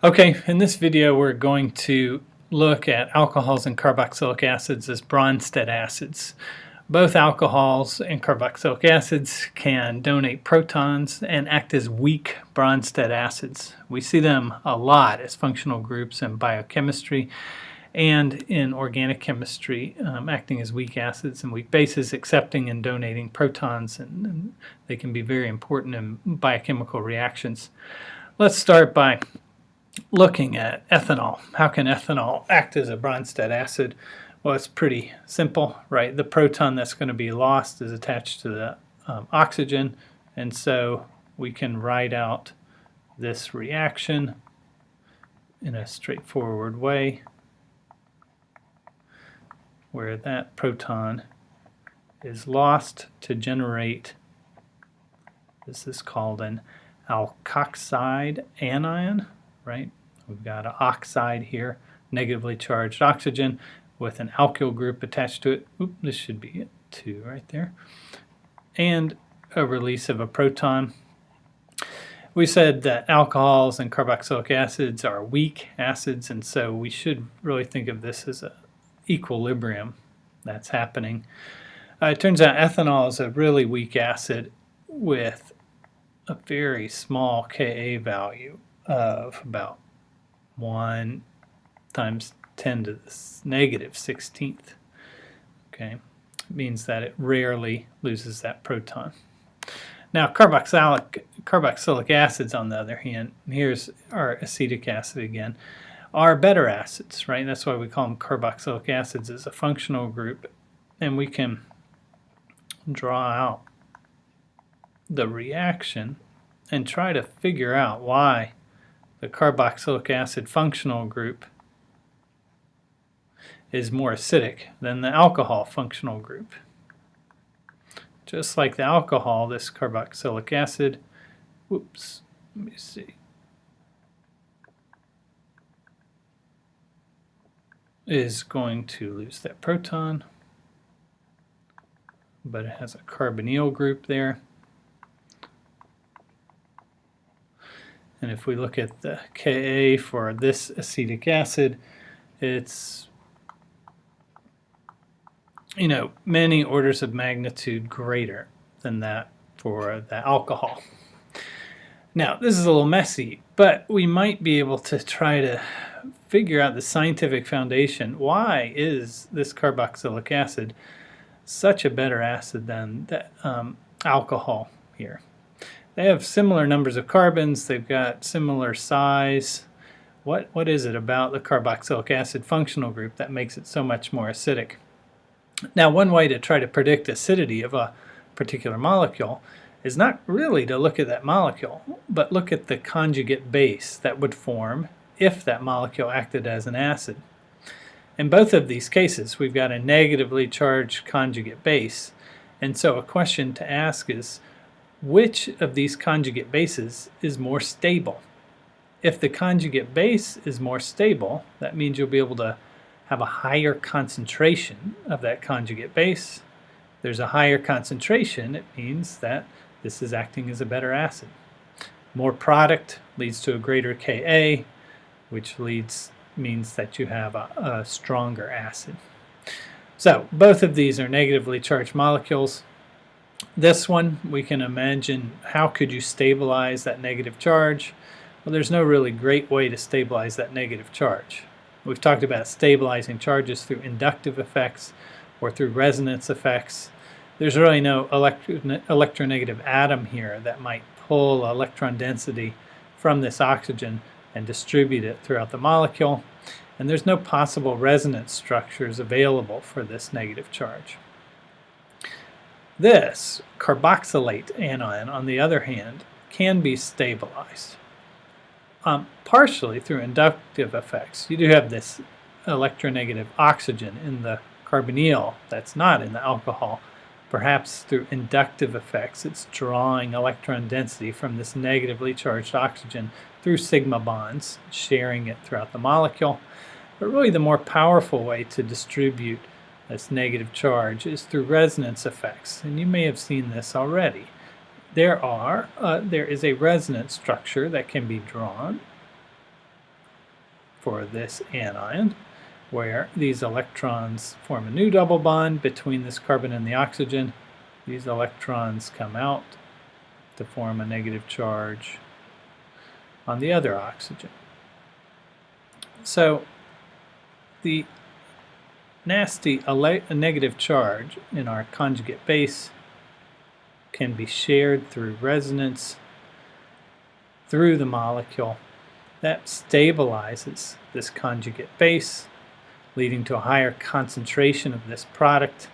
Okay, in this video we're going to look at alcohols and carboxylic acids as Bronsted acids. Both alcohols and carboxylic acids can donate protons and act as weak Bronsted acids. We see them a lot as functional groups in biochemistry and in organic chemistry, acting as weak acids and weak bases, accepting and donating protons, and they can be very important in biochemical reactions. Let's start by looking at ethanol. How can ethanol act as a Bronsted acid? Well, it's pretty simple, right? The proton that's going to be lost is attached to the oxygen, and so we can write out this reaction in a straightforward way where that proton is lost to generate, this is called an alkoxide anion, right? We've got an oxide here, negatively charged oxygen with an alkyl group attached to it. Oop, this should be it, 2 right there. And a release of a proton. We said that alcohols and carboxylic acids are weak acids, and so we should really think of this as an equilibrium that's happening. It turns out ethanol is a really weak acid with a very small Ka value of about 1 times 10 to the negative 16th. Okay, it means that it rarely loses that proton. Now carboxylic acids, on the other hand, here's our acetic acid again, are better acids, right? That's why we call them carboxylic acids as a functional group, and we can draw out the reaction and try to figure out why the carboxylic acid functional group is more acidic than the alcohol functional group. Just like the alcohol, this carboxylic acid, whoops, let me see, is going to lose that proton, but it has a carbonyl group there. And if we look at the Ka for this acetic acid, it's, many orders of magnitude greater than that for the alcohol. Now, this is a little messy, but we might be able to try to figure out the scientific foundation. Why is this carboxylic acid such a better acid than the alcohol here? They have similar numbers of carbons, they've got similar size. What is it about the carboxylic acid functional group that makes it so much more acidic? Now, one way to try to predict acidity of a particular molecule is not really to look at that molecule, but look at the conjugate base that would form if that molecule acted as an acid. In both of these cases, we've got a negatively charged conjugate base, and so a question to ask is, which of these conjugate bases is more stable? If the conjugate base is more stable, that means you'll be able to have a higher concentration of that conjugate base. If there's a higher concentration, it means that this is acting as a better acid. More product leads to a greater Ka, which means that you have a stronger acid. So both of these are negatively charged molecules. This one, we can imagine, how could you stabilize that negative charge? Well, there's no really great way to stabilize that negative charge. We've talked about stabilizing charges through inductive effects or through resonance effects. There's really no electronegative atom here that might pull electron density from this oxygen and distribute it throughout the molecule. And there's no possible resonance structures available for this negative charge. This carboxylate anion, on the other hand, can be stabilized partially through inductive effects. You do have this electronegative oxygen in the carbonyl that's not in the alcohol. Perhaps through inductive effects, it's drawing electron density from this negatively charged oxygen through sigma bonds, sharing it throughout the molecule. But really the more powerful way to distribute this negative charge is through resonance effects, and you may have seen this already. There is a resonance structure that can be drawn for this anion, where these electrons form a new double bond between this carbon and the oxygen. These electrons come out to form a negative charge on the other oxygen. So the nasty negative charge in our conjugate base can be shared through resonance through the molecule. That stabilizes this conjugate base, leading to a higher concentration of this product,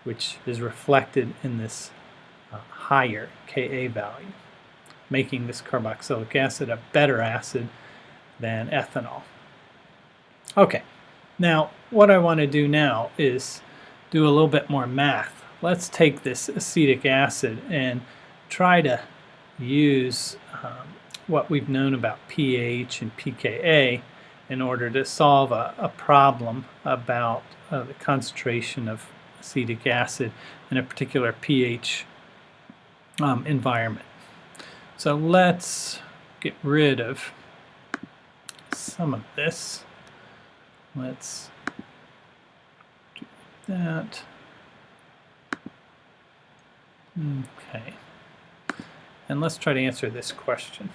which is reflected in this higher Ka value, making this carboxylic acid a better acid than ethanol. Okay, now what I want to do now is do a little bit more math. Let's take this acetic acid and try to use what we've known about pH and pKa in order to solve a problem about the concentration of acetic acid in a particular pH environment. So let's get rid of some of this. Let's do that. Okay. And let's try to answer this question.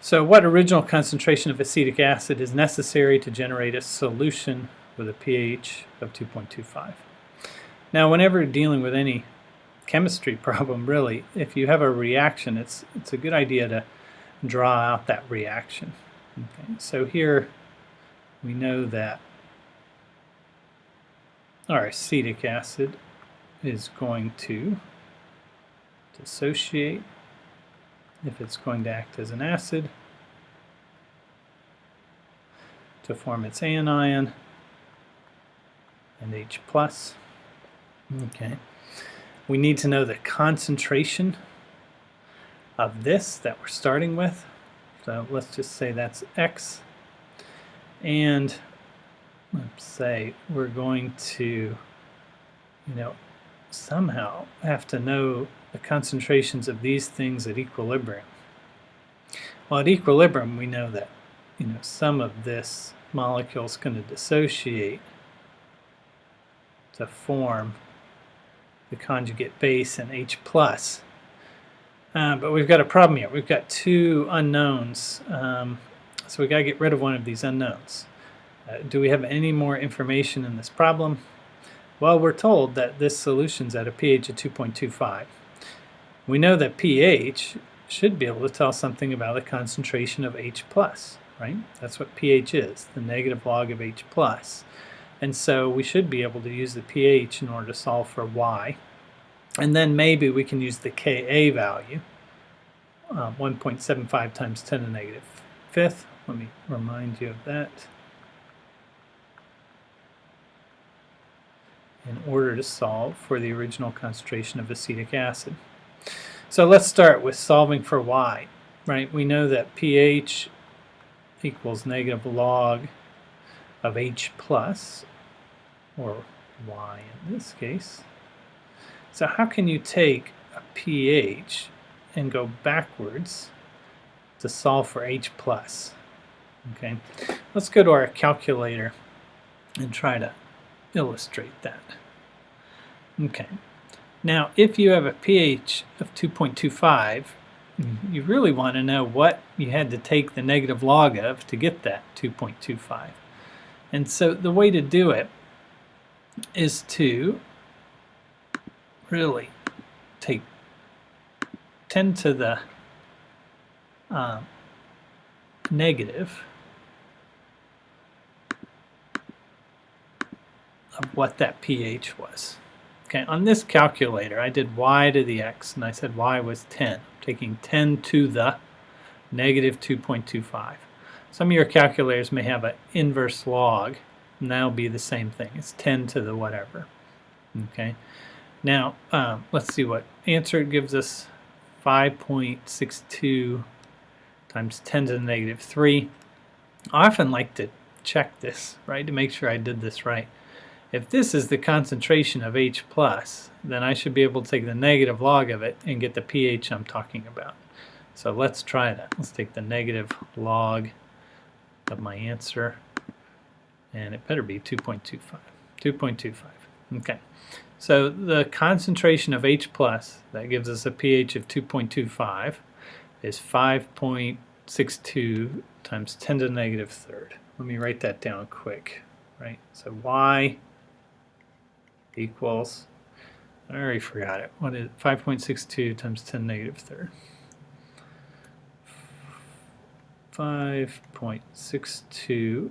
So what original concentration of acetic acid is necessary to generate a solution with a pH of 2.25? Now, whenever dealing with any chemistry problem, really, if you have a reaction, it's a good idea to draw out that reaction. Okay, so here we know that our acetic acid is going to dissociate if it's going to act as an acid to form its anion and H+. Okay. We need to know the concentration of this that we're starting with. So let's just say that's X. And let's say we're going to, somehow have to know the concentrations of these things at equilibrium. Well, at equilibrium, we know that, some of this molecule is going to dissociate to form the conjugate base and H+. But we've got a problem here. We've got two unknowns. So we've got to get rid of one of these unknowns. Do we have any more information in this problem? Well, we're told that this solution's at a pH of 2.25. We know that pH should be able to tell something about the concentration of H+, right? That's what pH is, the negative log of H+. And so we should be able to use the pH in order to solve for Y. And then maybe we can use the Ka value, 1.75 times 10 to the negative fifth. Let me remind you of that. In order to solve for the original concentration of acetic acid. So let's start with solving for Y, right? We know that pH equals negative log of H+, or Y in this case. So how can you take a pH and go backwards to solve for H+? Okay, let's go to our calculator and try to illustrate that. Okay, now if you have a pH of 2.25, you really want to know what you had to take the negative log of to get that 2.25. And so the way to do it is to really take 10 to the negative of what that pH was. Okay, on this calculator I did y to the x and I said y was 10. I'm taking 10 to the negative 2.25. Some of your calculators may have an inverse log, and that'll be the same thing. It's 10 to the whatever. Okay, now let's see what answer it gives us. 5.62 times 10 to the negative 3. I often like to check this, right, to make sure I did this right. If this is the concentration of H+, then I should be able to take the negative log of it and get the pH I'm talking about. So let's try that. Let's take the negative log of my answer, and it better be 2.25. 2.25. Okay. So the concentration of H plus, that gives us a pH of 2.25, is 5.62 times 10 to the negative third. Let me write that down quick. Right? So Y equals, I already forgot it. What is it? 5.62 times 10 to the negative third. 5.62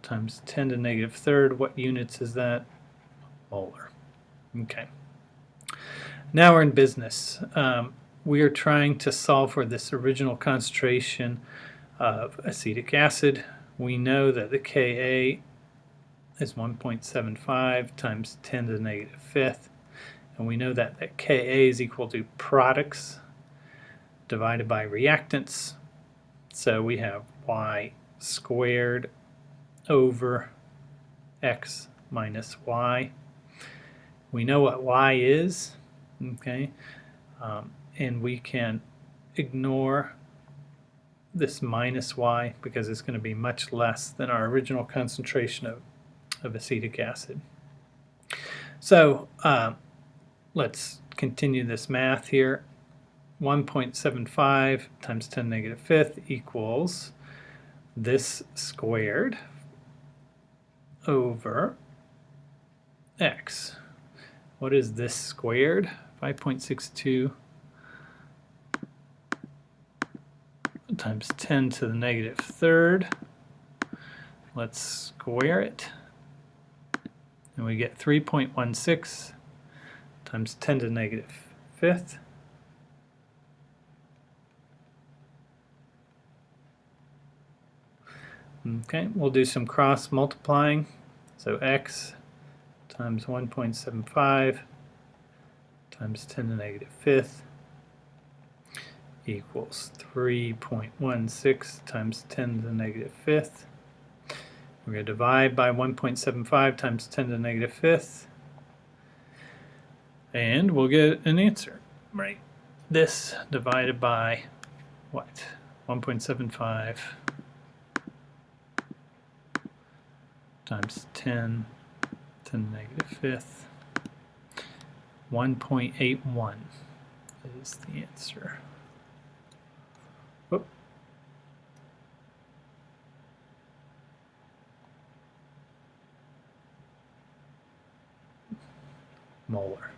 times 10 to the negative third. What units is that? Molar. Okay. Now we're in business. We are trying to solve for this original concentration of acetic acid. We know that the Ka is 1.75 times 10 to the negative fifth. And we know that Ka is equal to products divided by reactants. So we have Y squared over X minus Y. We know what Y is, okay, and we can ignore this minus Y because it's going to be much less than our original concentration of acetic acid. So let's continue this math here. 1.75 times 10 to the negative fifth equals this squared over X. What is this squared? 5.62 times 10 to the negative third. Let's square it. And we get 3.16 times 10 to the negative fifth. Okay, we'll do some cross multiplying. So X times 1.75 times 10 to the negative fifth equals 3.16 times 10 to the negative fifth. We're going to divide by 1.75 times 10 to the negative fifth, and we'll get an answer, right? This divided by what? 1.75 times 10 to the negative fifth. 1.81 is the answer. Whoop. Molar.